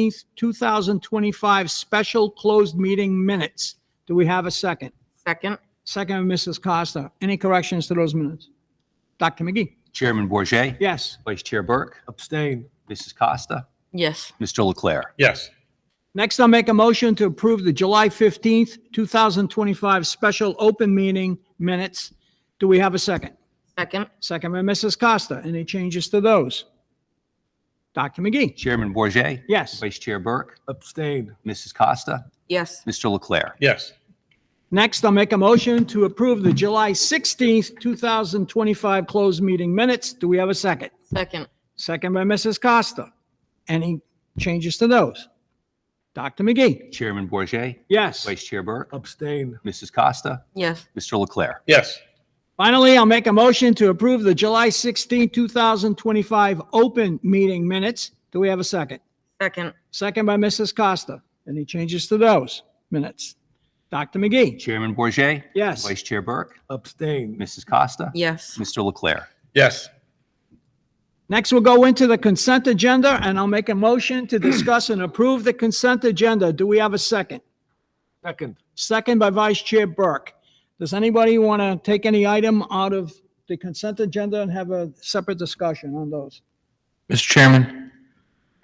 2025 special closed meeting minutes. Do we have a second? Second. Second by Mrs. Costa. Any corrections to those minutes? Dr. McGee? Chairman Bourget, Yes. Vice Chair Burke, Abstain. Mrs. Costa, Yes. Mr. Leclerc. Yes. Next, I'll make a motion to approve the July 15th, 2025 special open meeting minutes. Do we have a second? Second. Second by Mrs. Costa. Any changes to those? Dr. McGee? Chairman Bourget, Yes. Vice Chair Burke, Abstain. Mrs. Costa, Yes. Mr. Leclerc. Yes. Next, I'll make a motion to approve the July 16th, 2025 closed meeting minutes. Do we have a second? Second. Second by Mrs. Costa. Any changes to those? Dr. McGee? Chairman Bourget, Yes. Vice Chair Burke, Abstain. Mrs. Costa, Yes. Mr. Leclerc. Yes. Finally, I'll make a motion to approve the July 16th, 2025 open meeting minutes. Do we have a second? Second. Second by Mrs. Costa. Any changes to those minutes? Dr. McGee? Chairman Bourget, Yes. Vice Chair Burke, Abstain. Mrs. Costa, Yes. Mr. Leclerc. Yes. Next, we'll go into the consent agenda, and I'll make a motion to discuss and approve the consent agenda. Do we have a second? Second. Second by Vice Chair Burke. Does anybody want to take any item out of the consent agenda and have a separate discussion on those? Mr. Chairman,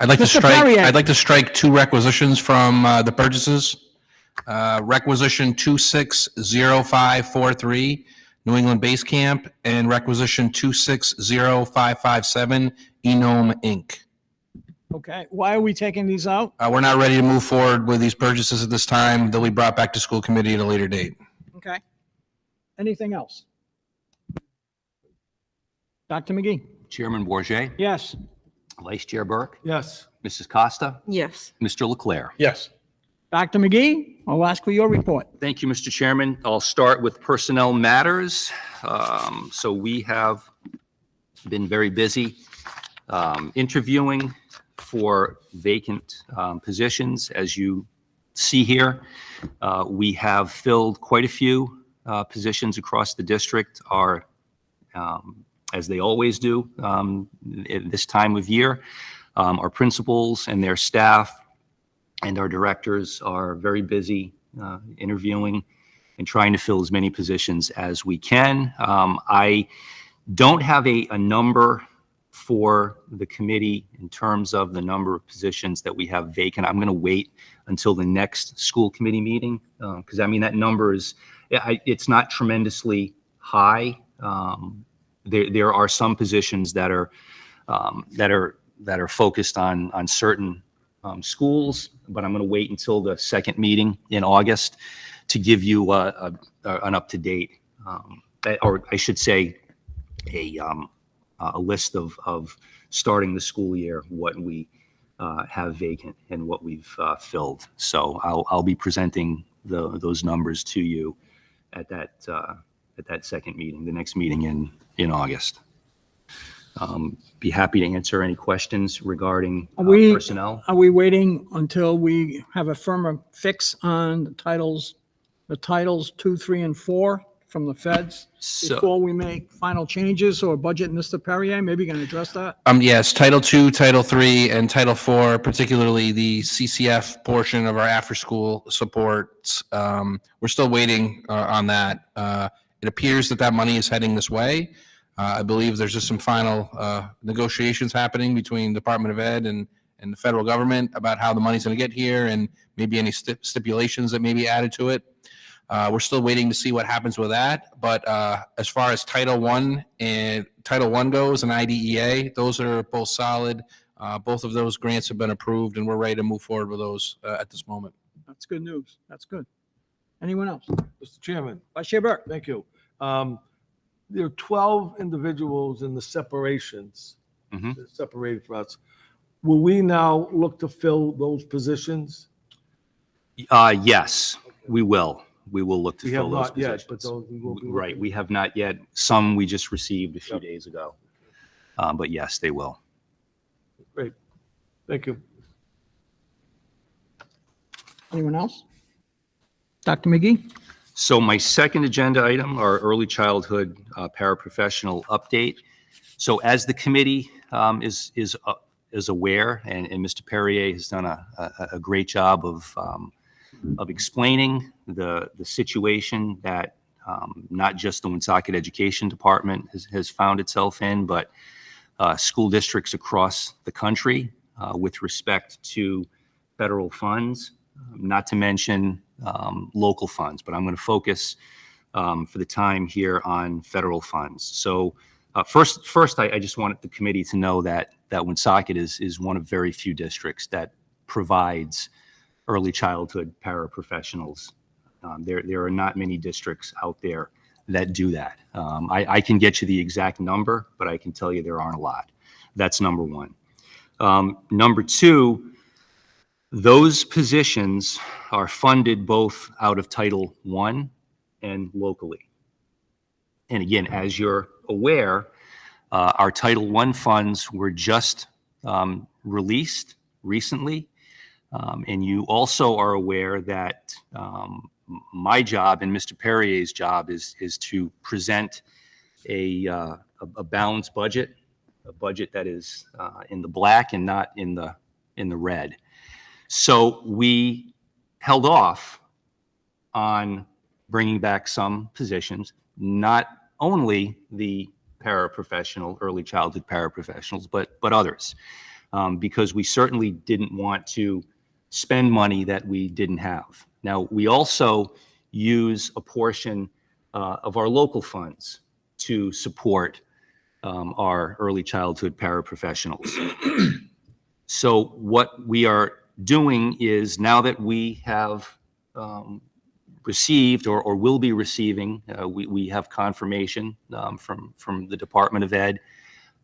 Mr. Perrier. I'd like to strike two requisitions from the purchases. Requisition 260543, New England Base Camp, and requisition 260557, Enome Inc. Okay, why are we taking these out? We're not ready to move forward with these purchases at this time. They'll be brought back to school committee at a later date. Okay. Anything else? Dr. McGee? Chairman Bourget, Yes. Vice Chair Burke, Yes. Mrs. Costa, Yes. Mr. Leclerc. Yes. Dr. McGee, I'll ask for your report. Thank you, Mr. Chairman. I'll start with personnel matters. So we have been very busy interviewing for vacant positions. As you see here, we have filled quite a few positions across the district, as they always do at this time of year. Our principals and their staff and our directors are very busy interviewing and trying to fill as many positions as we can. I don't have a number for the committee in terms of the number of positions that we have vacant. I'm going to wait until the next school committee meeting because, I mean, that number is, it's not tremendously high. There are some positions that are focused on certain schools, but I'm going to wait until the second meeting in August to give you an up-to-date, or I should say, a list of starting the school year, what we have vacant and what we've filled. So I'll be presenting those numbers to you at that second meeting, the next meeting in August. Be happy to answer any questions regarding personnel. Are we waiting until we have a firmer fix on the titles 2, 3, and 4 from the feds before we make final changes or budget? Mr. Perrier, maybe you can address that? Yes, Title II, Title III, and Title IV, particularly the CCF portion of our after-school supports. We're still waiting on that. It appears that money is heading this way. I believe there's just some final negotiations happening between Department of Ed and the federal government about how the money's going to get here and maybe any stipulations that may be added to it. We're still waiting to see what happens with that. But as far as Title I goes and IDEA, those are both solid. Both of those grants have been approved, and we're ready to move forward with those at this moment. That's good news. That's good. Anyone else? Mr. Chairman, Vice Chair Burke? thank you. There are 12 individuals in the separations, separated for us. Will we now look to fill those positions? Yes, we will. We will look to We have fill those not yet, positions. but those we will be Right, looking. we have not yet. Some we just received a few Yep. days ago. But yes, they will. Great. Thank you. Anyone else? Dr. McGee? So my second agenda item, our early childhood paraprofessional update. So as the committee is is aware, and Mr. Perrier has done a great job of explaining the situation that not just the Woonsocket Education Department has found itself in, but school districts across the country with respect to federal funds, not to mention local funds. But I'm going to focus for the time here on federal funds. So first, I just wanted the committee to know that Woonsocket is one of very few districts that provides early childhood paraprofessionals. There are not many districts out there that do that. I can get you the exact number, but I can tell you there aren't a lot. That's number one. Number two, those positions are funded both out of Title I and locally. And again, as you're aware, our Title I funds were just released recently. And you also are aware that my job and Mr. Perrier's job is to present a balanced budget, a budget that is in the black and not in the red. So we held off on bringing back some positions, not only the paraprofessional, early childhood paraprofessionals, but others, because we certainly didn't want to spend money that we didn't have. Now, we also use a portion of our local funds to support our early childhood paraprofessionals. So what we are doing is, now that we have received or will be receiving, we have confirmation from the Department of Ed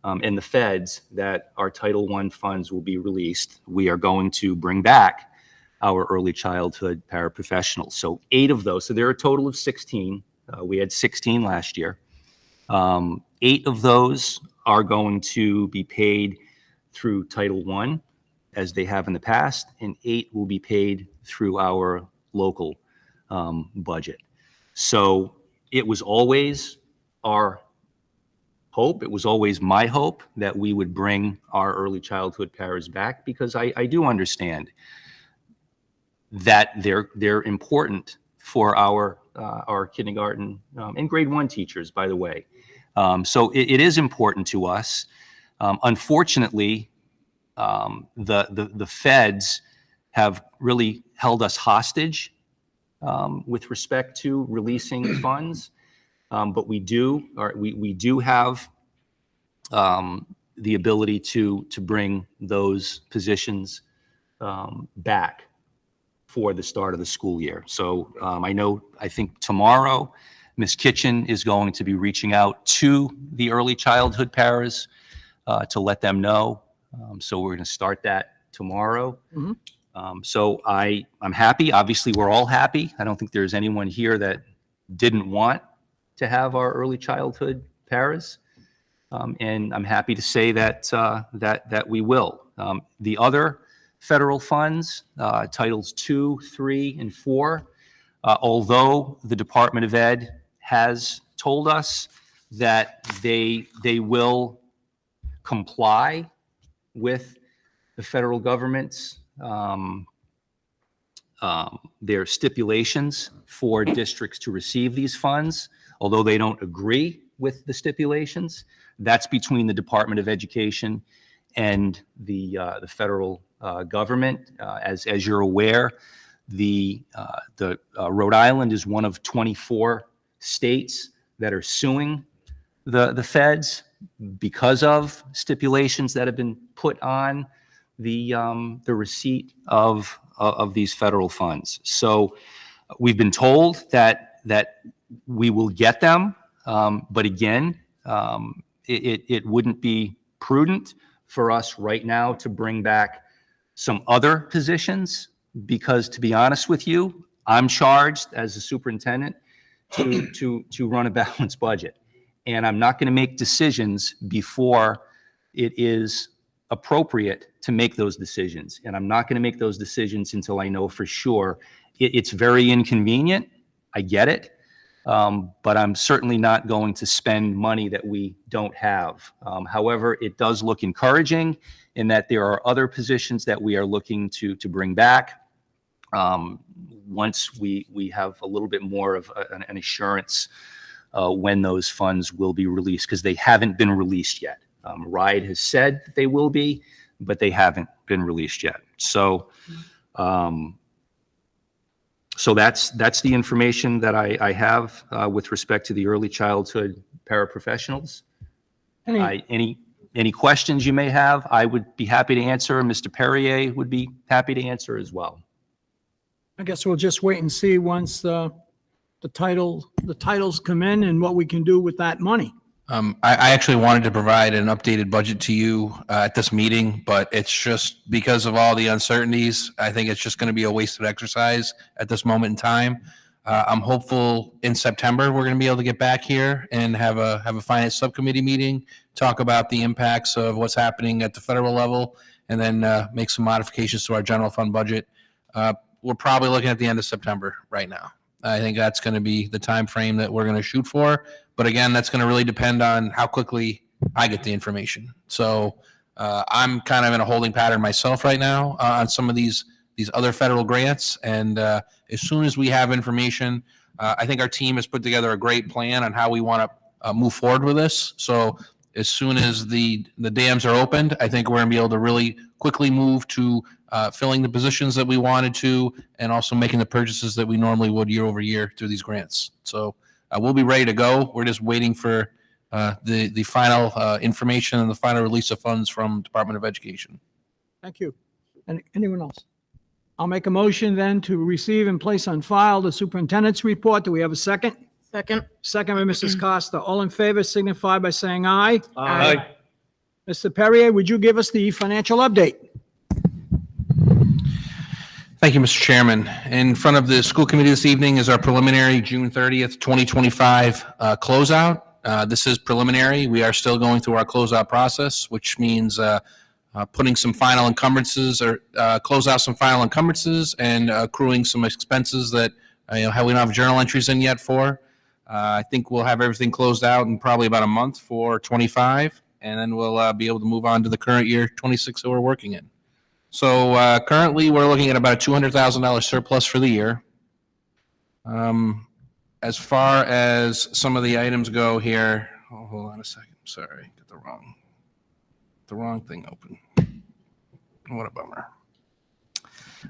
and the feds that our Title I funds will be released. We are going to bring back our early childhood paraprofessionals. So 8 of those, so there are a total of 16. We had 16 last year. 8 of those are going to be paid through Title I, as they have in the past, and 8 will be paid through our local budget. So it was always our hope, it was always my hope, that we would bring our early childhood paras back, because I do understand that they're important for our kindergarten and grade 1 teachers, by the way. So it is important to us. Unfortunately, the feds have really held us hostage with respect to releasing funds, but we do have the ability to bring those positions back for the start of the school year. So I think tomorrow, Ms. Kitchen is going to be reaching out to the early childhood paras to let them know. So we're going to start that tomorrow. So I'm happy. Obviously, we're all happy. I don't think there's anyone here that didn't want to have our early childhood paras. And I'm happy to say that that we will. The other federal funds, Titles II, III, and IV, although the Department of Ed has told us that they will comply with the federal government's their stipulations for districts to receive these funds, although they don't agree with the stipulations. That's between the Department of Education and the federal government. As you're aware, the Rhode Island is one of 24 states that are suing the feds because of stipulations that have been put on the receipt of these federal funds. So we've been told that we will get them, but again, it wouldn't be prudent for us right now to bring back some other positions, because, to be honest with you, I'm charged as a superintendent to run a balanced budget, and I'm not going to make decisions before it is appropriate to make those decisions. And I'm not going to make those decisions until I know for sure. It's very inconvenient. I get it. but I'm certainly not going to spend money that we don't have. However, it does look encouraging in that there are other positions that we are looking to bring back once we have a little bit more of an assurance when those funds will be released, because they haven't been released yet. RIDE has said that they will be, but they haven't been released yet. So, so that's the information that I have with respect to the early childhood paraprofessionals. Any questions you may have, I would be happy to answer. Mr. Perrier would be happy to answer as well. I guess we'll just wait and see once the titles come in and what we can do with that money. I actually wanted to provide an updated budget to you at this meeting, but it's just because of all the uncertainties, I think it's just going to be a wasted exercise at this moment in time. I'm hopeful in September we're going to be able to get back here and have a finance subcommittee meeting, talk about the impacts of what's happening at the federal level, and then make some modifications to our general fund budget. We're probably looking at the end of September right now. I think that's going to be the time frame that we're going to shoot for. But again, that's going to really depend on how quickly I get the information. So I'm kind of in a holding pattern myself right now on some of these other federal grants. And as soon as we have information, I think our team has put together a great plan on how we want to move forward with this. So as soon as the dams are opened, I think we're going to be able to really quickly move to filling the positions that we wanted to, and also making the purchases that we normally would year over year through these grants. So we'll be ready to go. We're just waiting for the final information and the final release of funds from Department of Education. Thank you. And anyone else? I'll make a motion then to receive and place on file the superintendent's report. Do we have a second? Second. Second by Mrs. Costa. All in favor signify by saying aye. Aye. Mr. Perrier, would you give us the financial update? Thank you, Mr. Chairman. In front of the school committee this evening is our preliminary June 30th, 2025 closeout. This is preliminary. We are still going through our closeout process, which means putting some final encumbrances or close out some final encumbrances and accruing some expenses that we don't have journal entries in yet for. I think we'll have everything closed out in probably about a month for 25, and then we'll be able to move on to the current year 26 that we're working in. So currently, we're looking at about a $200,000 surplus for the year. As far as some of the items go here, hold on a second. Sorry, got the wrong thing open. What a bummer.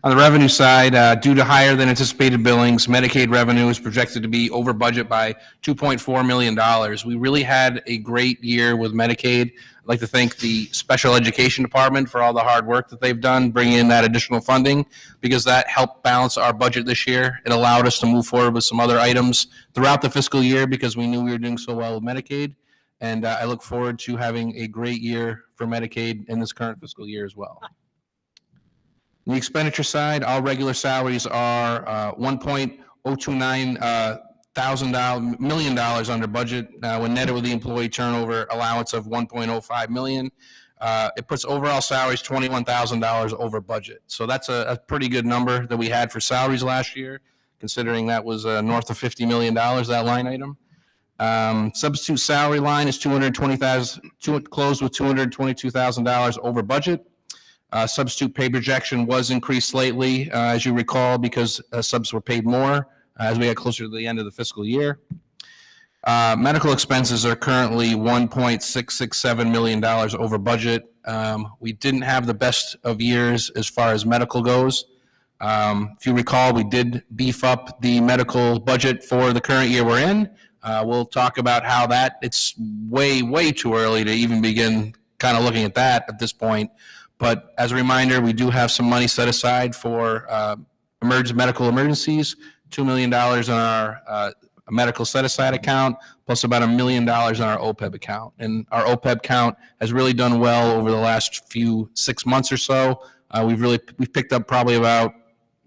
On the revenue side, due to higher than anticipated billings, Medicaid revenue is projected to be over budget by $2.4 million. We really had a great year with Medicaid. I'd like to thank the Special Education Department for all the hard work that they've done bringing in that additional funding, because that helped balance our budget this year. It allowed us to move forward with some other items throughout the fiscal year because we knew we were doing so well with Medicaid. And I look forward to having a great year for Medicaid in this current fiscal year as well. On the expenditure side, all regular salaries are $1.029 million under budget. When netted with the employee turnover allowance of $1.05 million, it puts overall salaries $21,000 over budget. So that's a pretty good number that we had for salaries last year, considering that was north of $50 million, that line item. Substitute salary line is $220,000, closed with $222,000 over budget. Substitute pay projection was increased slightly, as you recall, because subs were paid more as we got closer to the end of the fiscal year. Medical expenses are currently $1.667 million over budget. We didn't have the best of years as far as medical goes. If you recall, we did beef up the medical budget for the current year we're in. We'll talk about how it's way too early to even begin kind of looking at that at this point. But as a reminder, we do have some money set aside for medical emergencies, $2 million in our medical set-aside account, plus about $1 million in our OPEB account. And our OPEB count has really done well over the last 6 months or so. We've picked up probably about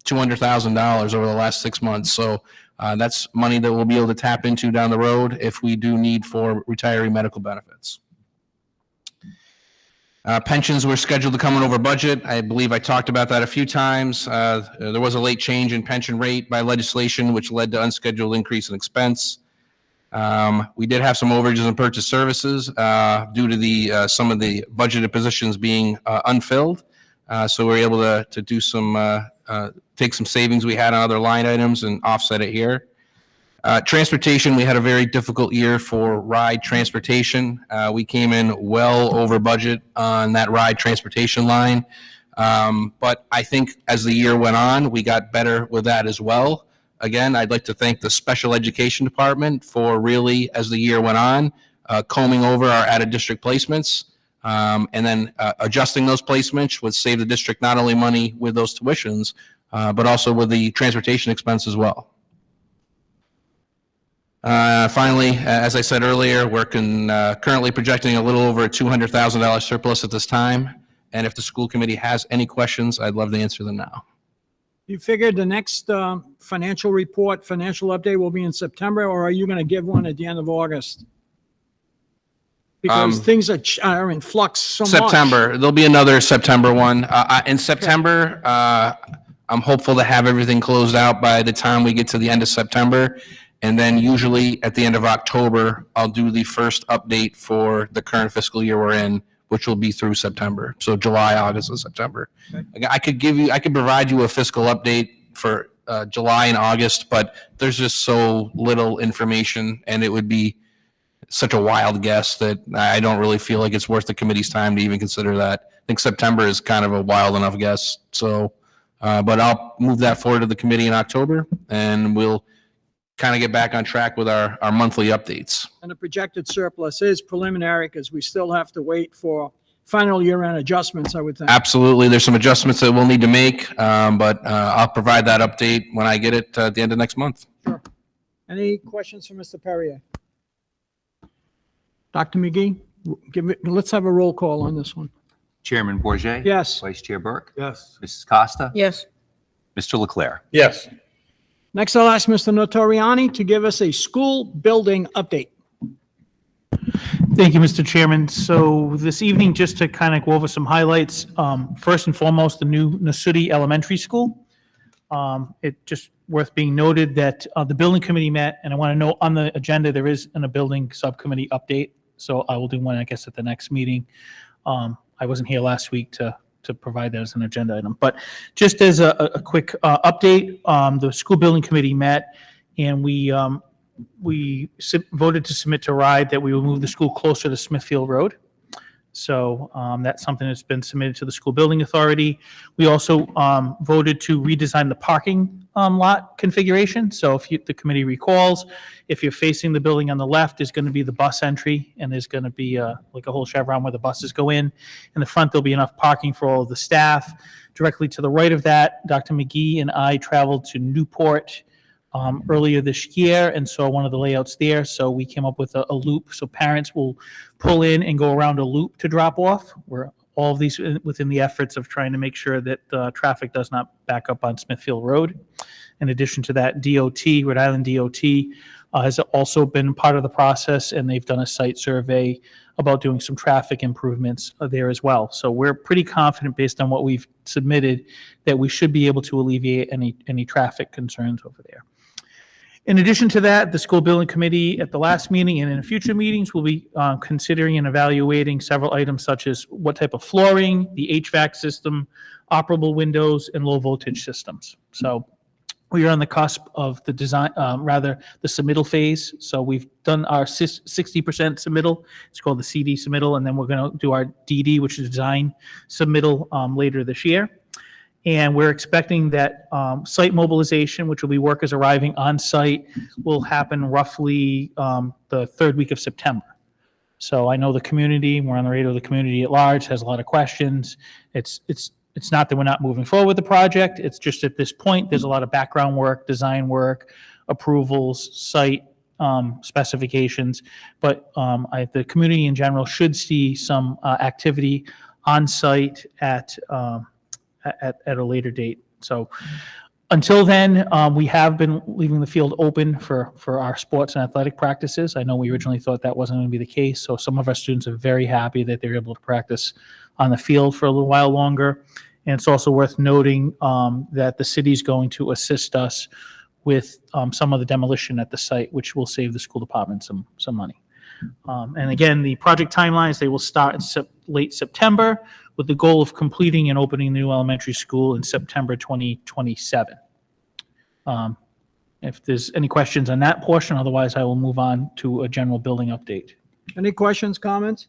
$200,000 over the last 6 months. So that's money that we'll be able to tap into down the road if we do need for retiree medical benefits. Pensions were scheduled to come in over budget. I believe I talked about that a few times. There was a late change in pension rate by legislation, which led to unscheduled increase in expense. We did have some overages in purchase services due to the some of the budgeted positions being unfilled. So we were able to do some take some savings we had on other line items and offset it here. Transportation, we had a very difficult year for ride transportation. We came in well over budget on that ride transportation line. But I think as the year went on, we got better with that as well. Again, I'd like to thank the special education department for really, as the year went on, combing over our out-of-district placements, and then adjusting those placements would save the district not only money with those tuitions, but also with the transportation expense as well. Finally, as I said earlier, we're currently projecting a little over a $200,000 surplus at this time. And if the school committee has any questions, I'd love to answer them now. You figured the next financial report, financial update will be in September, or are you going to give one at the end of August? Because things are in flux so much. September, there'll be another September one. In September, I'm hopeful to have everything closed out by the time we get to the end of September. And then usually at the end of October, I'll do the first update for the current fiscal year we're in, which will be through September. So July, August, and September. Okay. I could provide you a fiscal update for July and August, but there's just so little information and it would be such a wild guess that I don't really feel like it's worth the committee's time to even consider that. I think September is kind of a wild enough guess. So, but I'll move that forward to the committee in October and we'll kind of get back on track with our monthly updates. And the projected surplus is preliminary because we still have to wait for final year-end adjustments, I would think. Absolutely. There's some adjustments that we'll need to make, but I'll provide that update when I get it at the end of next month. Sure. Any questions for Mr. Perrier? Dr. McGee, let's have a roll call on this one. Chairman Bourget, Yes. Vice Chair Burke, Yes. Mrs. Costa, Yes. Mr. Leclerc. Yes. Next, I'll ask Mr. Notoriani to give us a school building update. Thank you, Mr. Chairman. So this evening, just to kind of go over some highlights, first and foremost, the new Nasuti Elementary School. It just worth being noted that the building committee met, and I want to note on the agenda, there is a building subcommittee update. So I will do one, I guess, at the next meeting. I wasn't here last week to provide that as an agenda item. But just as a quick update, the school building committee met, and we voted to submit to RIDE that we will move the school closer to Smithfield Road. So that's something that's been submitted to the school building authority. We also voted to redesign the parking lot configuration. So if the committee recalls, if you're facing the building on the left, there's going to be the bus entry, and there's going to be like a whole chevron where the buses go in. In the front, there'll be enough parking for all of the staff. Directly to the right of that, Dr. McGee and I traveled to Newport earlier this year and saw one of the layouts there. So we came up with a loop. So parents will pull in and go around a loop to drop off. We're all of these within the efforts of trying to make sure that traffic does not back up on Smithfield Road. In addition to that, Rhode Island DOT has also been part of the process, and they've done a site survey about doing some traffic improvements there as well. So we're pretty confident based on what we've submitted that we should be able to alleviate any traffic concerns over there. In addition to that, the school building committee at the last meeting and in future meetings will be considering and evaluating several items such as what type of flooring, the HVAC system, operable windows, and low voltage systems. So we are on the cusp of the design, the submittal phase. So we've done our 60% submittal. It's called the CD submittal, and then we're going to do our DD, which is design submittal later this year. And we're expecting that site mobilization, which will be workers arriving on site, will happen roughly the third week of September. So I know the community, we're on the radar, the community at large has a lot of questions. It's not that we're not moving forward with the project. It's just at this point, there's a lot of background work, design work, approvals, site specifications. But the community in general should see some activity on site at a later date. So until then, we have been leaving the field open for our sports and athletic practices. I know we originally thought that wasn't going to be the case. So some of our students are very happy that they're able to practice on the field for a little while longer. And it's also worth noting that the city's going to assist us with some of the demolition at the site, which will save the school department some money. And again, the project timelines, they will start in late September with the goal of completing and opening the new elementary school in September 2027. If there's any questions on that portion, otherwise I will move on to a general building update. Any questions, comments?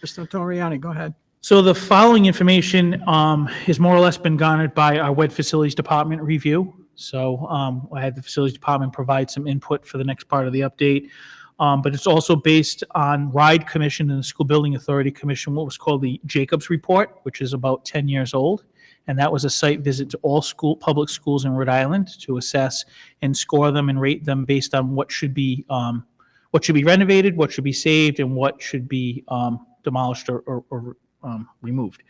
Mr. Toriani, go ahead. So the following information has more or less been garnered by our WED Facilities Department review. So I had the Facilities Department provide some input for the next part of the update. But it's also based on RIDE Commission and the School Building Authority Commission, what was called the Jacobs Report, which is about 10 years old. And that was a site visit to all public schools in Rhode Island to assess and score them and rate them based on what should be renovated, what should be saved, and what should be demolished or removed.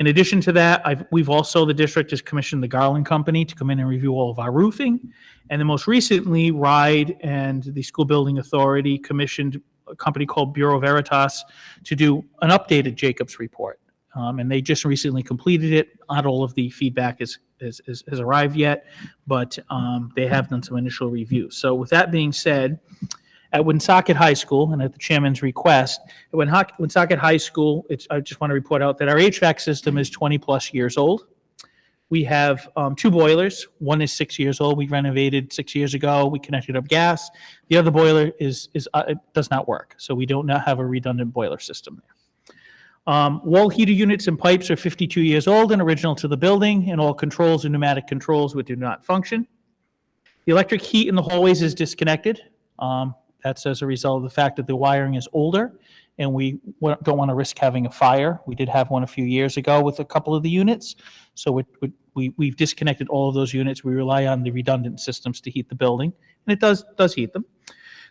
In addition to that, we've also, the district has commissioned the Garland Company to come in and review all of our roofing. And then most recently, RIDE and the School Building Authority commissioned a company called Bureau Veritas to do an updated Jacobs report. And they just recently completed it. Not all of the feedback has arrived yet, but they have done some initial reviews. So with that being said, at Woonsocket High School, and at the chairman's request, at Woonsocket High School, I just want to report out that our HVAC system is 20-plus years old. We have 2 boilers. One is 6 years old. We renovated 6 years ago. We connected up gas. The other boiler it does not work, so we don't have a redundant boiler system there. Wall heater units and pipes are 52 years old and original to the building, and all controls and pneumatic controls which do not function. The electric heat in the hallways is disconnected. That's as a result of the fact that the wiring is older, and we don't want to risk having a fire. We did have one a few years ago with a couple of the units, so we've disconnected all of those units. We rely on the redundant systems to heat the building, and it does heat them.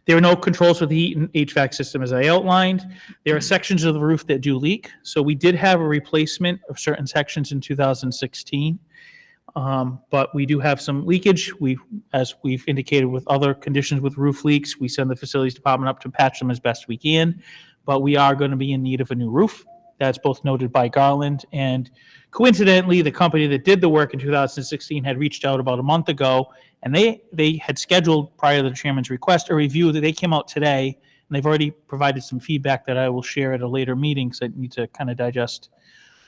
There are no controls for the heat and HVAC system, as I outlined. There are sections of the roof that do leak, so we did have a replacement of certain sections in 2016. But we do have some leakage. As we've indicated with other conditions with roof leaks, we send the facilities department up to patch them as best we can. But we are going to be in need of a new roof. That's both noted by Garland, and coincidentally, the company that did the work in 2016 had reached out about a month ago, and they had scheduled, prior to the chairman's request, a review that they came out today, and they've already provided some feedback that I will share at a later meeting, because I need to kind of digest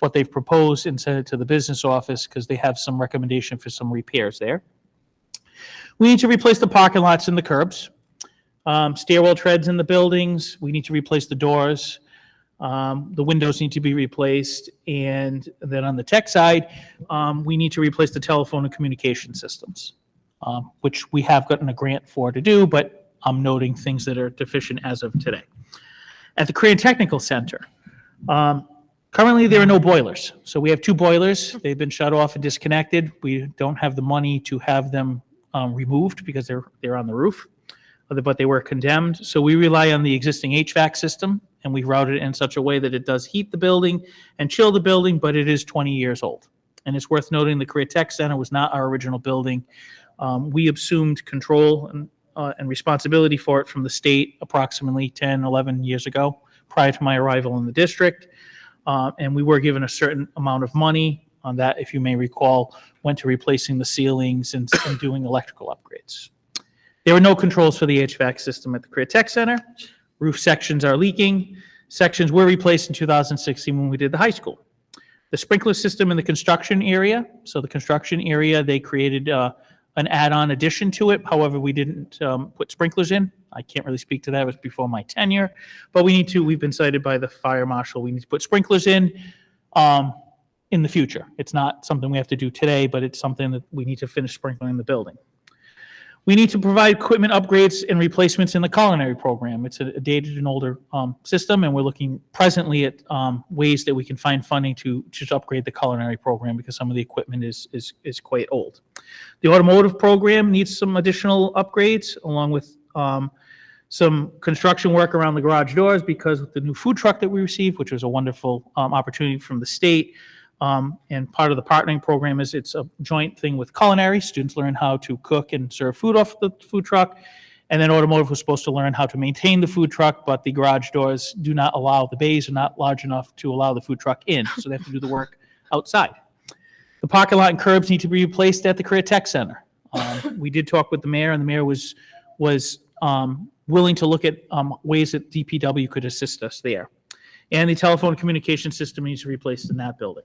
what they've proposed and send it to the business office, because they have some recommendation for some repairs there. We need to replace the parking lots and the curbs, stairwell treads in the buildings. We need to replace the doors. The windows need to be replaced. And then on the tech side, we need to replace the telephone and communication systems, which we have gotten a grant for to do, but I'm noting things that are deficient as of today. At the Korean Technical Center, currently, there are no boilers. So we have 2 boilers. They've been shut off and disconnected. We don't have the money to have them removed because they're on the roof, but they were condemned. So we rely on the existing HVAC system, and we routed it in such a way that it does heat the building and chill the building, but it is 20 years old. And it's worth noting the Career Tech Center was not our original building. We assumed control and responsibility for it from the state approximately 10, 11 years ago, prior to my arrival in the district. And we were given a certain amount of money on that, if you may recall, went to replacing the ceilings and doing electrical upgrades. There were no controls for the HVAC system at the Career Tech Center. Roof sections are leaking. Sections were replaced in 2016 when we did the high school. The sprinkler system in the construction area, so the construction area, they created an add-on addition to it. However, we didn't put sprinklers in. I can't really speak to that. It was before my tenure. But we've been cited by the fire marshal. We need to put sprinklers in the future. It's not something we have to do today, but it's something that we need to finish sprinkling the building. We need to provide equipment upgrades and replacements in the culinary program. It's a dated and older system, and we're looking presently at ways that we can find funding to just upgrade the culinary program because some of the equipment is quite old. The automotive program needs some additional upgrades, along with some construction work around the garage doors, because with the new food truck that we received, which was a wonderful opportunity from the state, and part of the partnering program is it's a joint thing with culinary. Students learn how to cook and serve food off the food truck. And then automotive was supposed to learn how to maintain the food truck, but the garage doors do not allow, the bays are not large enough to allow the food truck in, so they have to do the work outside. The parking lot and curbs need to be replaced at the Career Tech Center. We did talk with the mayor, and the mayor was willing to look at ways that DPW could assist us there. And the telephone communication system needs to be replaced in that building.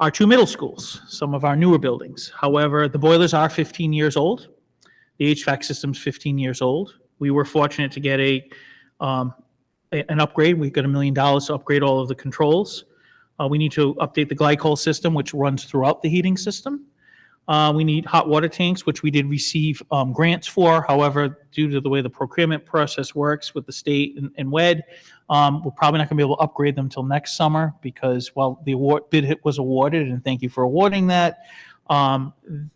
Our 2 middle schools, some of our newer buildings. However, the boilers are 15 years old. The HVAC system's 15 years old. We were fortunate to get an upgrade. We got $1 million to upgrade all of the controls. We need to update the glycol system, which runs throughout the heating system. We need hot water tanks, which we did receive grants for. However, due to the way the procurement process works with the state and WED, we're probably not going to be able to upgrade them until next summer because while the bid was awarded, and thank you for awarding that,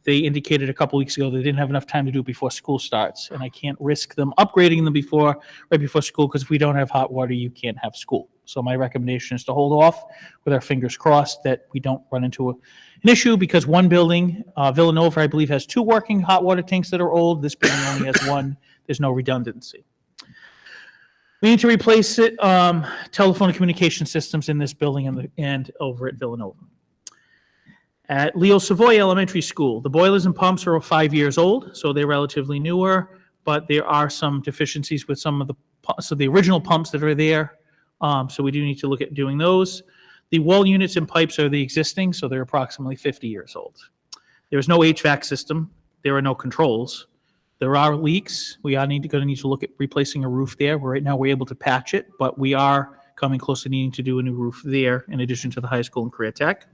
they indicated a couple weeks ago they didn't have enough time to do it before school starts. And I can't risk them upgrading them right before school, because if we don't have hot water, you can't have school. So my recommendation is to hold off with our fingers crossed that we don't run into an issue, because one building, Villanova, I believe, has 2 working hot water tanks that are old. This building only has 1. There's no redundancy. We need to replace it, telephone and communication systems in this building and over at Villanova. At Leo Savoy Elementary School, the boilers and pumps are 5 years old, so they're relatively newer, but there are some deficiencies with some of the original pumps that are there. So we do need to look at doing those. The wall units and pipes are the existing, so they're approximately 50 years old. There's no HVAC system. There are no controls. There are leaks. We are going to need to look at replacing a roof there. Right now, we're able to patch it, but we are coming close to needing to do a new roof there in addition to the high school and career tech.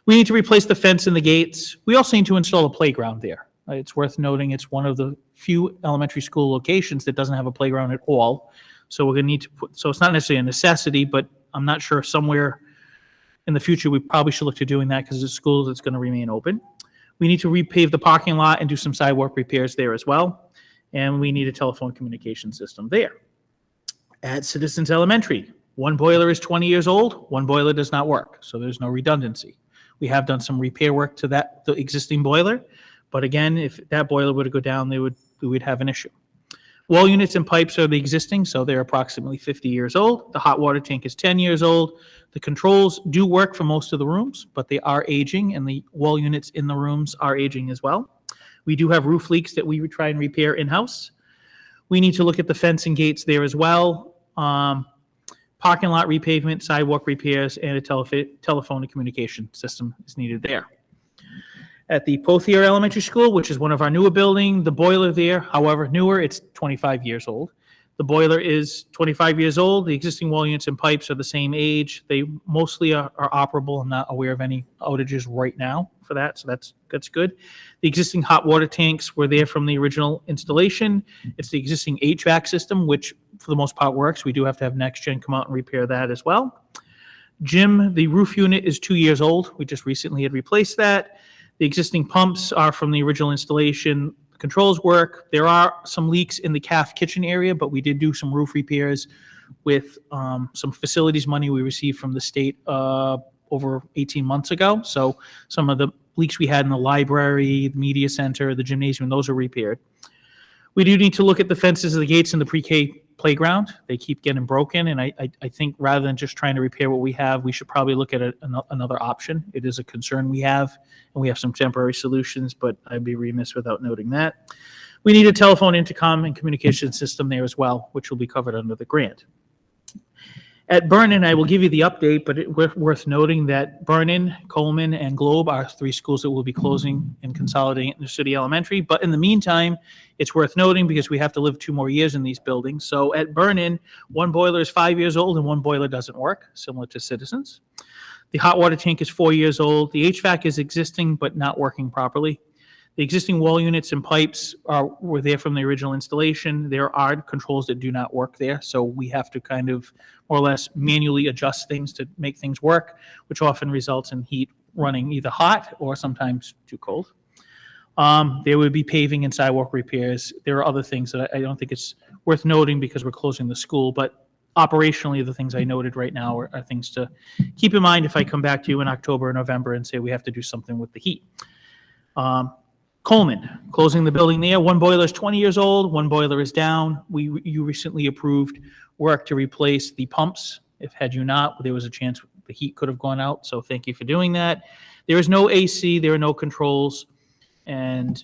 We need to replace the fence and the gates. We also need to install a playground there. It's worth noting it's one of the few elementary school locations that doesn't have a playground at all. So we're going to need to so it's not necessarily a necessity, but I'm not sure, somewhere in the future, we probably should look to doing that because the school is going to remain open. We need to repave the parking lot and do some sidewalk repairs there as well. And we need a telephone communication system there. At Citizens Elementary, 1 boiler is 20 years old, 1 boiler does not work, so there's no redundancy. We have done some repair work to the existing boiler, but again, if that boiler were to go down, we would have an issue. Wall units and pipes are the existing, so they're approximately 50 years old. The hot water tank is 10 years old. The controls do work for most of the rooms, but they are aging, and the wall units in the rooms are aging as well. We do have roof leaks that we would try and repair in-house. We need to look at the fence and gates there as well. Parking lot repavement, sidewalk repairs, and a telephone and communication system is needed there. At the Pothier Elementary School, which is one of our newer buildings, the boiler there, however, newer, it's 25 years old. The boiler is 25 years old. The existing wall units and pipes are the same age. They mostly are operable. I'm not aware of any outages right now for that, so that's good. The existing hot water tanks were there from the original installation. It's the existing HVAC system, which for the most part works. We do have to have NextGen come out and repair that as well. Gym, the roof unit is 2 years old. We just recently had replaced that. The existing pumps are from the original installation. The controls work. There are some leaks in the CAF kitchen area, but we did do some roof repairs with some facilities money we received from the state over 18 months ago. So some of the leaks we had in the library, the media center, the gymnasium, those are repaired. We do need to look at the fences and the gates in the pre-K playground. They keep getting broken, and I think rather than just trying to repair what we have, we should probably look at another option. It is a concern we have, and we have some temporary solutions, but I'd be remiss without noting that. We need a telephone intercom and communication system there as well, which will be covered under the grant. At Vernon, I will give you the update, but it's worth noting that Vernon, Coleman, and Globe are 3 schools that will be closing and consolidating into City Elementary. But in the meantime, it's worth noting because we have to live 2 more years in these buildings. So at Vernon, 1 boiler is 5 years old and 1 boiler doesn't work, similar to Citizens. The hot water tank is 4 years old. The HVAC is existing but not working properly. The existing wall units and pipes were there from the original installation. There are controls that do not work there, so we have to kind of more or less manually adjust things to make things work, which often results in heat running either hot or sometimes too cold. There would be paving and sidewalk repairs. There are other things that I don't think it's worth noting because we're closing the school, but operationally, the things I noted right now are things to keep in mind if I come back to you in October or November and say we have to do something with the heat. Coleman, closing the building there. One boiler is 20 years old, one boiler is down. You recently approved work to replace the pumps. If had you not, there was a chance the heat could have gone out, so thank you for doing that. There is no AC, there are no controls, and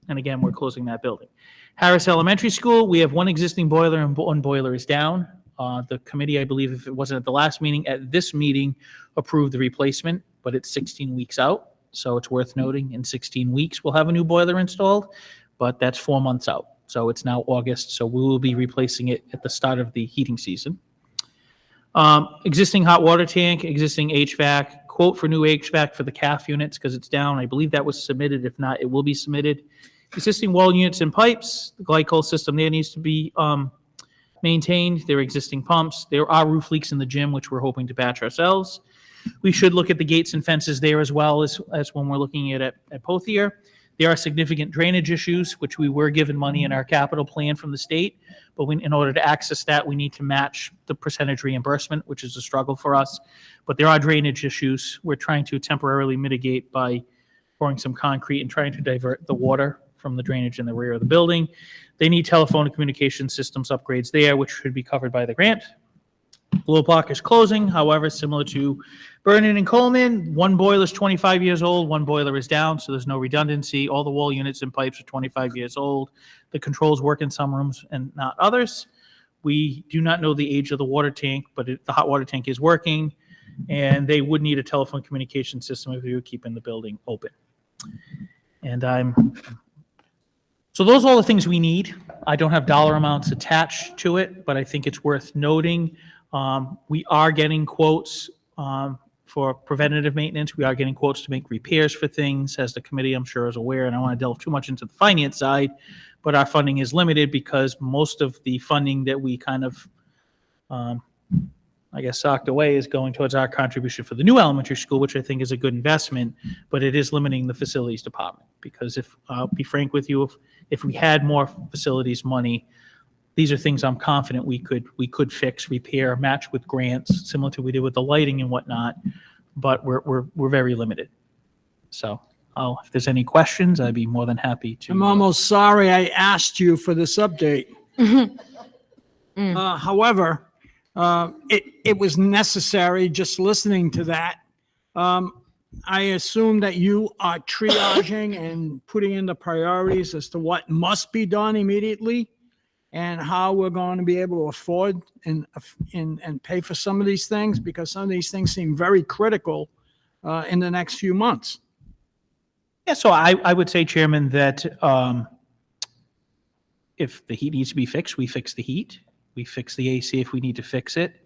again, we're closing that building. Harris Elementary School, we have one existing boiler and one boiler is down. The committee, I believe, if it wasn't at the last meeting, at this meeting, approved the replacement, but it's 16 weeks out. So it's worth noting in 16 weeks, we'll have a new boiler installed, but that's 4 months out. So it's now August, so we will be replacing it at the start of the heating season. Existing hot water tank, existing HVAC, quote for new HVAC for the CAF units because it's down. I believe that was submitted. If not, it will be submitted. Existing wall units and pipes, the glycol system there needs to be maintained. There are existing pumps. There are roof leaks in the gym, which we're hoping to patch ourselves. We should look at the gates and fences there as well as when we're looking at Pothier. There are significant drainage issues, which we were given money in our capital plan from the state, but in order to access that, we need to match the percentage reimbursement, which is a struggle for us. But there are drainage issues we're trying to temporarily mitigate by pouring some concrete and trying to divert the water from the drainage in the rear of the building. They need telephone and communication systems upgrades there, which should be covered by the grant. Blow block is closing, however, similar to Vernon and Coleman, one boiler is 25 years old, one boiler is down, so there's no redundancy. All the wall units and pipes are 25 years old. The controls work in some rooms and not others. We do not know the age of the water tank, but the hot water tank is working, and they would need a telephone communication system if we were keeping the building open. And so those are all the things we need. I don't have dollar amounts attached to it, but I think it's worth noting. We are getting quotes for preventative maintenance. We are getting quotes to make repairs for things, as the committee, I'm sure, is aware, and I don't want to delve too much into the finance side, but our funding is limited because most of the funding that we kind of, socked away is going towards our contribution for the new elementary school, which I think is a good investment, but it is limiting the facilities department. Because if, I'll be frank with you, if we had more facilities money, these are things I'm confident we could fix, repair, match with grants, similar to what we did with the lighting and whatnot, but we're very limited. So if there's any questions, I'd be more than happy to. I'm almost sorry I asked you for this update. However, it was necessary just listening to that. I assume that you are triaging and putting in the priorities as to what must be done immediately and how we're going to be able to afford and pay for some of these things, because some of these things seem very critical in the next few months. Yeah, so I would say, Chairman, that if the heat needs to be fixed, we fix the heat. We fix the AC if we need to fix it.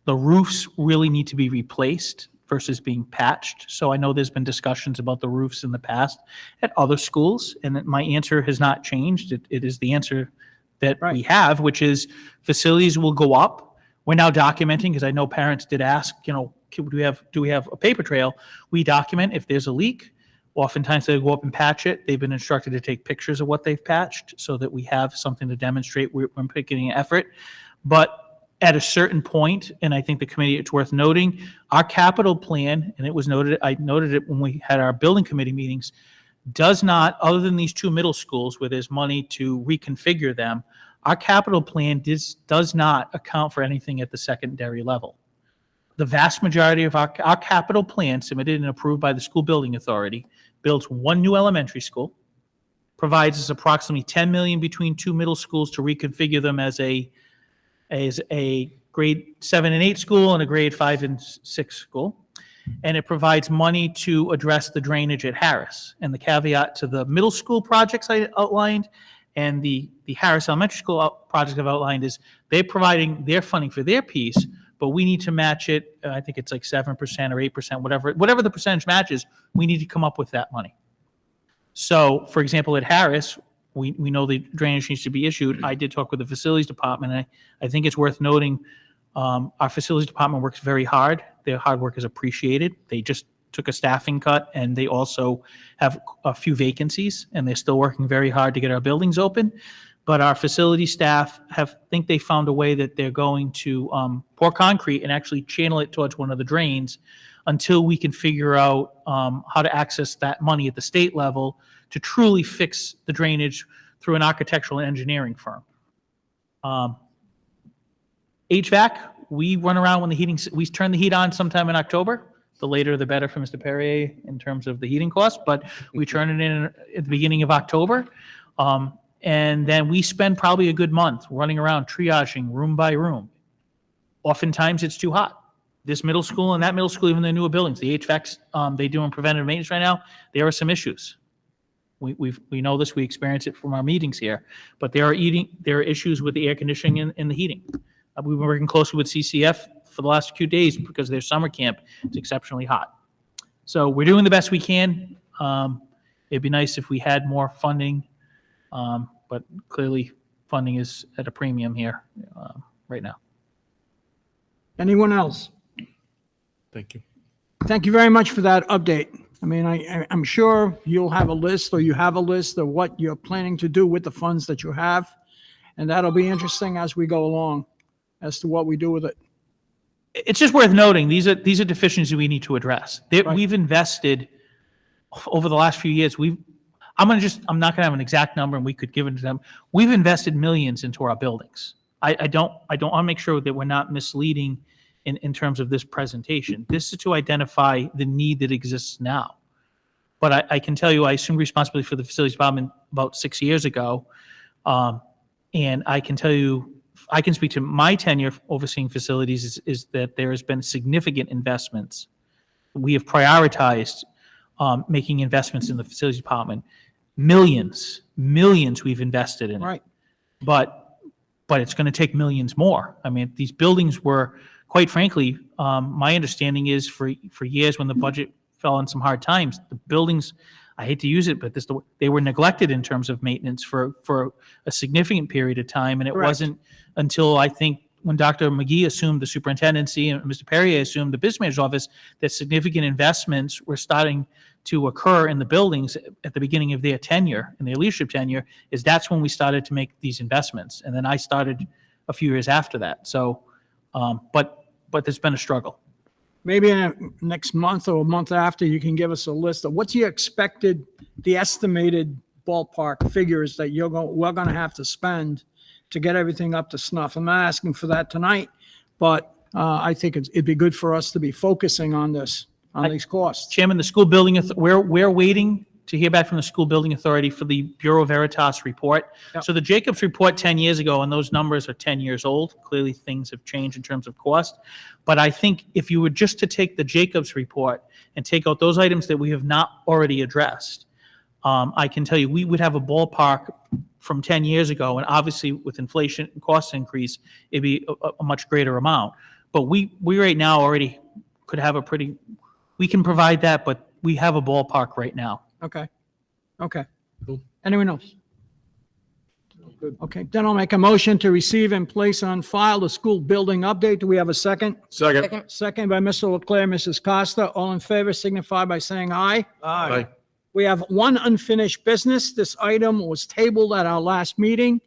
The roofs really need to be replaced versus being patched. So I know there's been discussions about the roofs in the past at other schools, and my answer has not changed. It is the answer that we have, which is facilities will go up. We're now documenting, because I know parents did ask, do we have a paper trail? We document if there's a leak. Oftentimes they go up and patch it. They've been instructed to take pictures of what they've patched so that we have something to demonstrate we're putting an effort. But at a certain point, and I think the committee, it's worth noting, our capital plan, and it was noted, I noted it when we had our building committee meetings, does not, other than these two middle schools where there's money to reconfigure them, our capital plan does not account for anything at the secondary level. The vast majority of our capital plan submitted and approved by the school building authority builds one new elementary school, provides us approximately $10 million between two middle schools to reconfigure them as a grade 7 and 8 school and a grade 5 and 6 school. And it provides money to address the drainage at Harris. And the caveat to the middle school projects I outlined and the Harris Elementary School project I've outlined is they're providing their funding for their piece, but we need to match it. I think it's like 7% or 8%, whatever the percentage matches, we need to come up with that money. So, for example, at Harris, we know the drainage needs to be issued. I did talk with the facilities department, and I think it's worth noting our facilities department works very hard. Their hard work is appreciated. They just took a staffing cut, and they also have a few vacancies, and they're still working very hard to get our buildings open. But our facility staff think they found a way that they're going to pour concrete and actually channel it towards one of the drains until we can figure out how to access that money at the state level to truly fix the drainage through an architectural and engineering firm. HVAC, we run around when we turn the heat on sometime in October. The later, the better for Mr. Perrier in terms of the heating cost, but we turn it in at the beginning of October. And then we spend probably a good month running around triaging room by room. Oftentimes, it's too hot. This middle school and that middle school, even the newer buildings, the HVACs, they do in preventive maintenance right now, there are some issues. We know this, we experience it from our meetings here, but there are issues with the air conditioning and the heating. We've been working closely with CCF for the last few days because their summer camp is exceptionally hot. So we're doing the best we can. It'd be nice if we had more funding, but clearly funding is at a premium here right now. Anyone else? Thank you. Thank you very much for that update. I mean, I'm sure you'll have a list, or you have a list of what you're planning to do with the funds that you have. And that'll be interesting as we go along as to what we do with it. It's just worth noting, these are deficiencies we need to address. Right. We've invested over the last few years. I'm not gonna have an exact number, and we could give it to them. We've invested millions into our buildings. I don't want to make sure that we're not misleading in terms of this presentation. This is to identify the need that exists now. But I can tell you, I assumed responsibility for the facilities department about 6 years ago. And I can tell you, I can speak to my tenure overseeing facilities is that there has been significant investments. We have prioritized making investments in the facilities department. Millions we've invested in it. Right. But it's going to take millions more. I mean, these buildings were, quite frankly, my understanding is for years when the budget fell on some hard times, the buildings, I hate to use it, but they were neglected in terms of maintenance for a significant period of time. And it Correct. wasn't until I think when Dr. McGee assumed the superintendency and Mr. Perrier assumed the business manager's office that significant investments were starting to occur in the buildings at the beginning of their tenure, in their leadership tenure, that's when we started to make these investments. And then I started a few years after that. So, but there's been a struggle. Maybe next month or a month after, you can give us a list of what's the estimated ballpark figures that we're going to have to spend to get everything up to snuff. I'm not asking for that tonight, but I think it'd be good for us to be focusing on these costs. Chairman, the school building, we're waiting to hear back from the school building authority for the Bureau Veritas report. Yep. So the Jacobs report 10 years ago, and those numbers are 10 years old. Clearly, things have changed in terms of cost. But I think if you were just to take the Jacobs report and take out those items that we have not already addressed, I can tell you we would have a ballpark from 10 years ago, and obviously with inflation and cost increase, it'd be a much greater amount. But we right now already could have we can provide that, but we have a ballpark right now. Okay. Cool. Anyone else? Good. Okay, then I'll make a motion to receive and place on file the school building update. Do we have a second? Second. Second by Mr. Leclerc, Mrs. Costa. All in favor signify by saying aye. Aye. We have one unfinished business. This item was tabled at our last meeting.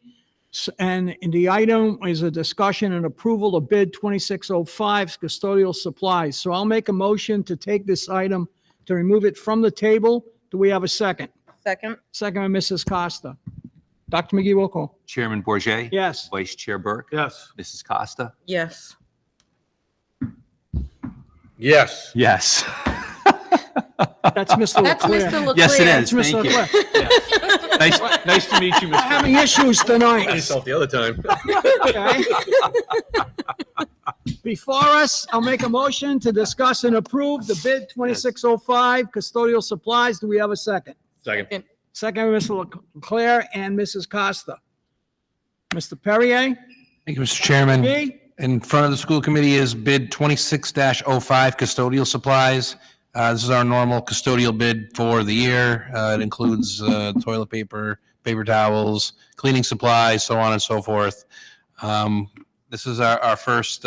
And the item is a discussion and approval of bid 2605 custodial supplies. So I'll make a motion to take this item, to remove it from the table. Do we have a second? Second. Second by Mrs. Costa. Dr. McGee, will call. Chairman Bourget, Yes. Vice Chair Burke, Yes. Mrs. Costa. Yes. Yes. Yes. That's Mr. That's Leclerc. Mr. Leclerc. Yes, it That's is. Mr. Thank you. Leclerc. Nice to meet you, Mr. Having issues tonight. the other time. Okay. Before us, I'll make a motion to discuss and approve the bid 2605 custodial supplies. Do we have a second? Second. Second by Mr. Leclerc and Mrs. Costa. Mr. Perrier? Thank you, Mr. Chairman. McGee? In front of the school committee is bid 26-05 custodial supplies. This is our normal custodial bid for the year. It includes toilet paper, paper towels, cleaning supplies, so on and so forth. This is our first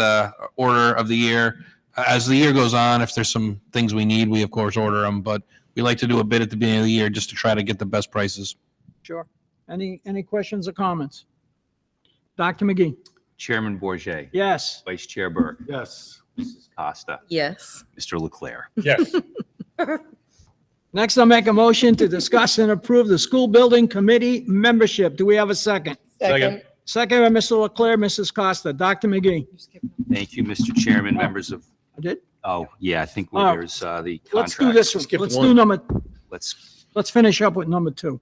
order of the year. As the year goes on, if there's some things we need, we of course order them, but we like to do a bid at the beginning of the year just to try to get the best prices. Sure. Any questions or comments? Dr. McGee? Chairman Bourget, Yes. Vice Chair Burke, Yes. Mrs. Costa, Yes. Mr. Leclerc. Yes. Next, I'll make a motion to discuss and approve the school building committee membership. Do we have a second? Second. Second by Mr. Leclerc, Mrs. Costa. Dr. McGee. Thank you, Mr. Chairman, members of, I did? oh, yeah, I think Oh. there's the Let's do contracts. this one. Skip Let's one. do number, Let's, finish up with number 2.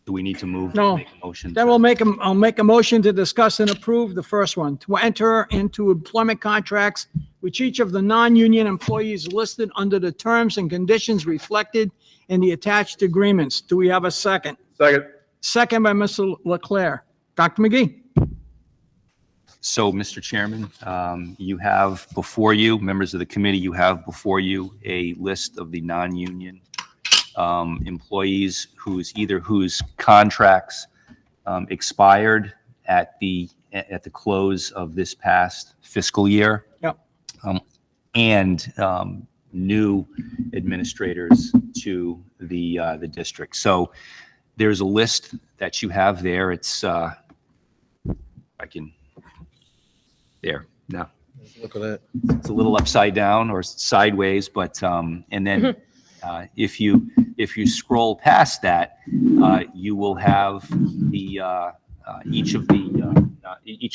do we need to move? No. Make a motion? Then I'll make a motion to discuss and approve the first one, to enter into employment contracts which each of the non-union employees listed under the terms and conditions reflected in the attached agreements. Do we have a second? Second. Second by Mr. Leclerc. Dr. McGee? So, Mr. Chairman, you have before you, members of the committee, you have before you a list of the non-union employees whose contracts expired at the close of this past fiscal year. Yep. And new administrators to the district. So there's a list that you have there. It's I can there no. Look at that. It's a little upside down or sideways, but and then if you scroll past that, you will have the each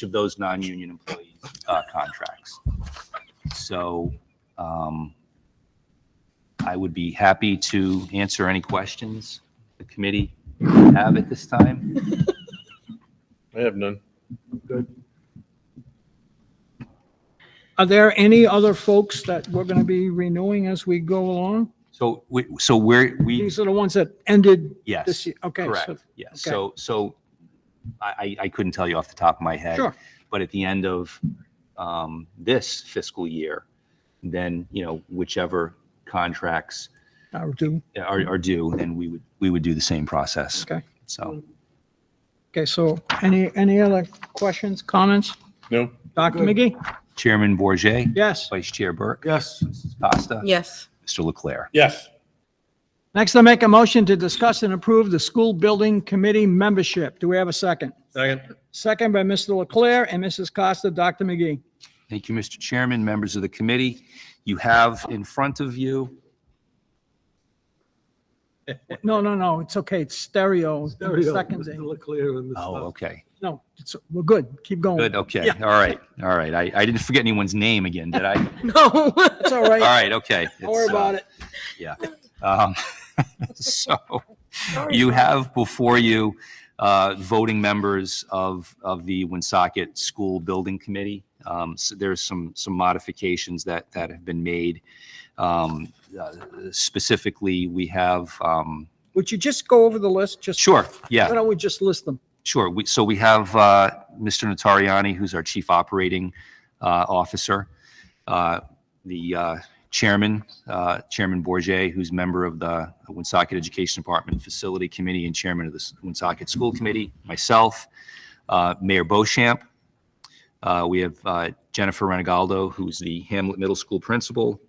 of those non-union employees contracts. So I would be happy to answer any questions the committee have at this time. I have none. Are there any other folks that we're going to be renewing as we go along? So we These are the ones that ended yes, this year? Okay. so- correct. Yes. okay. So I couldn't tell you off the top of my head. Sure. But at the end of this fiscal year, then, whichever contracts I'll do. are due, then we would do the same process. Okay. So, Okay, so any other questions, comments? No. Dr. McGee? Chairman Bourget, Yes. Vice Chair Burke, Yes. Mrs. Costa, Yes. Mr. Leclerc. Yes. Next, I'll make a motion to discuss and approve the school building committee membership. Do we have a second? Second. Second by Mr. Leclerc and Mrs. Costa. Dr. McGee? Thank you, Mr. Chairman, members of the committee. You have in front of you, No, it's okay. It's stereo. There we go. Second Mr. thing. Leclerc and Ms. oh, Costa. okay, No, we're good. Keep going. good, okay, Yeah. all right. I didn't forget anyone's name again, did I? No. It's all right. All right, okay. Don't worry about it. Yeah. So you have before you voting members of the Woonsocket School Building Committee. So there's some modifications that have been made. Specifically, we have, Would you just go over the list? Just sure, Why yeah, don't we just list them? sure. So we have Mr. Notariani, who's our Chief Operating Officer. The Chairman Bourget, who's member of the Woonsocket Education Department Facility Committee and Chairman of the Woonsocket School Committee, myself, Mayor Beauchamp. We have Jennifer Renegaldo, who's the Hamlet Middle School Principal,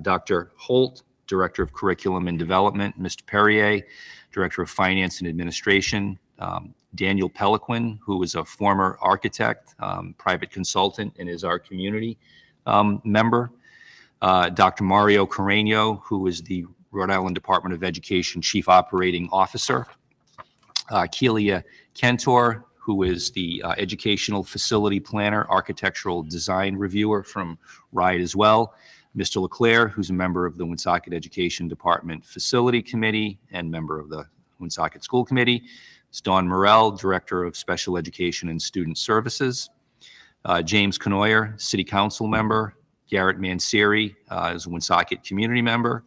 Dr. Holt, Director of Curriculum and Development, Mr. Perrier, Director of Finance and Administration, Daniel Peliquin, who is a former architect, private consultant, and is our community member, Dr. Mario Carreño, who is the Rhode Island Department of Education Chief Operating Officer, Kelia Kentor, who is the Educational Facility Planner, Architectural Design Reviewer from RIDE as well, Mr. Leclerc, who's a member of the Woonsocket Education Department Facility Committee and member of the Woonsocket School Committee, it's Dawn Morell, Director of Special Education and Student Services, James Canoyer, City Council member, Garrett Mansieri is a Woonsocket community member,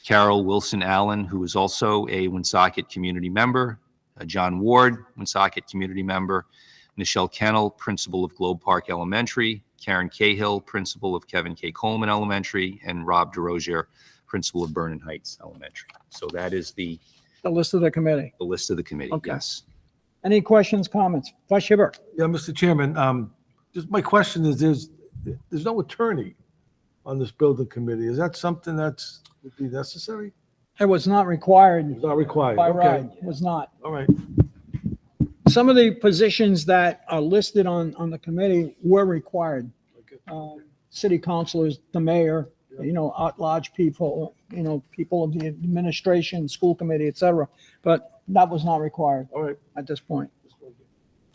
Carol Wilson Allen, who is also a Woonsocket community member, John Ward, Woonsocket community member, Nichelle Kennel, principal of Globe Park Elementary, Karen Cahill, principal of Kevin K. Coleman Elementary, and Rob DeRozier, principal of Vernon Heights Elementary. So that is the The list of the committee. list of the committee, Okay. yes. Any questions, comments? Vice Chair Burke? Yeah, Mr. Chairman, just my question is, there's no attorney on this building committee. Is that something would be necessary? It was not required It's not required. by Okay. RIDE. It was not. All right. Some of the positions that are listed on the committee were required. Okay. city councilors, the mayor, at-large people, people of the administration, school committee, et cetera. But that was not required All right. at this point.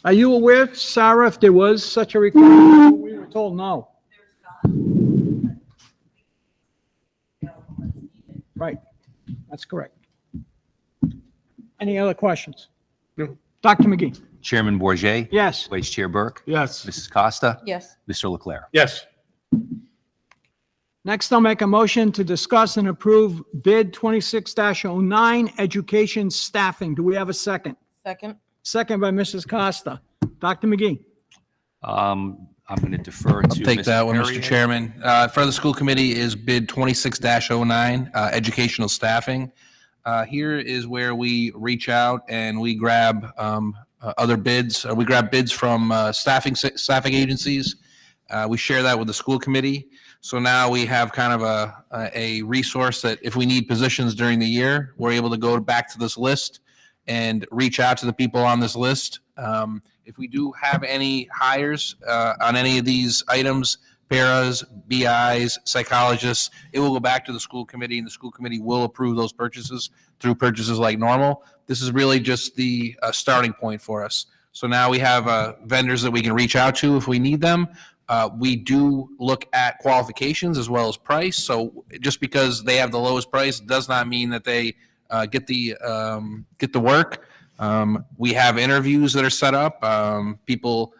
Are you aware, Sarah, if there was such a requirement? We were told no. Right, that's correct. Any other questions? No. Dr. McGee? Chairman Bourget, Yes. Vice Chair Burke, Yes. Mrs. Costa, Yes. Mr. Leclerc. Yes. Next, I'll make a motion to discuss and approve bid 26-09, education staffing. Do we have a second? Second. Second by Mrs. Costa. Dr. McGee? I'm going to defer to I'll take Mr. that one, Mr. Perrier. Chairman. For the school committee is bid 26-09, educational staffing. Here is where we reach out and we grab other bids. We grab bids from staffing agencies. We share that with the school committee. So now we have kind of a resource that if we need positions during the year, we're able to go back to this list and reach out to the people on this list. If we do have any hires on any of these items, paras, BIs, psychologists, it will go back to the school committee, and the school committee will approve those purchases through purchases like normal. This is really just the starting point for us. So now we have vendors that we can reach out to if we need them. We do look at qualifications as well as price. So just because they have the lowest price does not mean that they get the work. We have interviews that are set up. People,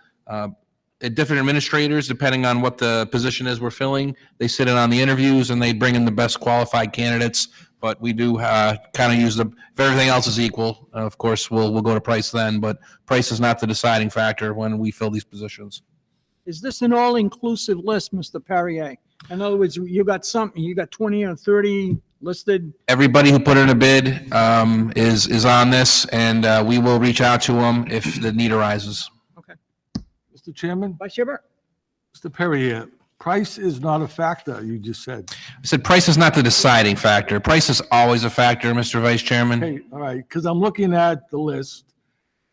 different administrators, depending on what the position is we're filling, they sit in on the interviews and they bring in the best qualified candidates. But we do kind of use if everything else is equal, of course, we'll go to price then. But price is not the deciding factor when we fill these positions. Is this an all-inclusive list, Mr. Perrier? In other words, you got 20 or 30 listed? Everybody who put in a bid is on this, and we will reach out to them if the need arises. Okay. Mr. Chairman, Vice Chair Burke? Mr. Perrier, price is not a factor, you just said. I said price is not the deciding factor. Price is always a factor, Mr. Vice Chairman. Hey, all right, because I'm looking at the list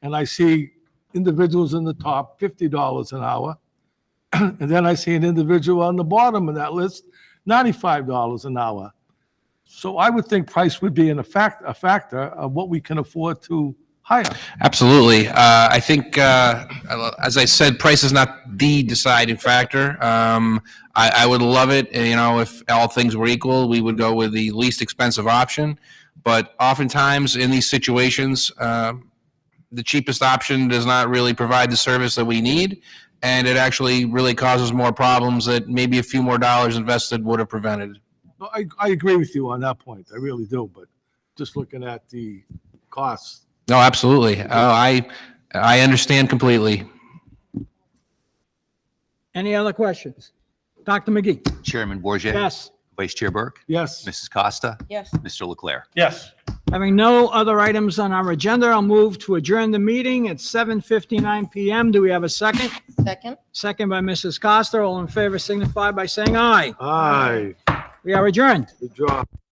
and I see individuals in the top, $50 an hour. And then I see an individual on the bottom of that list, $95 an hour. So I would think price would be a factor of what we can afford to hire. Absolutely. I think, as I said, price is not the deciding factor. I would love it, if all things were equal, we would go with the least expensive option. But oftentimes in these situations, the cheapest option does not really provide the service that we need. And it actually really causes more problems that maybe a few more dollars invested would have prevented. No, I agree with you on that point. I really do. But just looking at the costs. No, absolutely. I understand completely. Any other questions? Dr. McGee? Chairman Bourget, Yes. Vice Chair Burke, Yes. Mrs. Costa, Yes. Mr. Leclerc. Yes. Having no other items on our agenda, I'll move to adjourn the meeting at 7:59 PM. Do we have a second? Second. Second by Mrs. Costa. All in favor signify by saying aye. Aye. We are adjourned. Good job.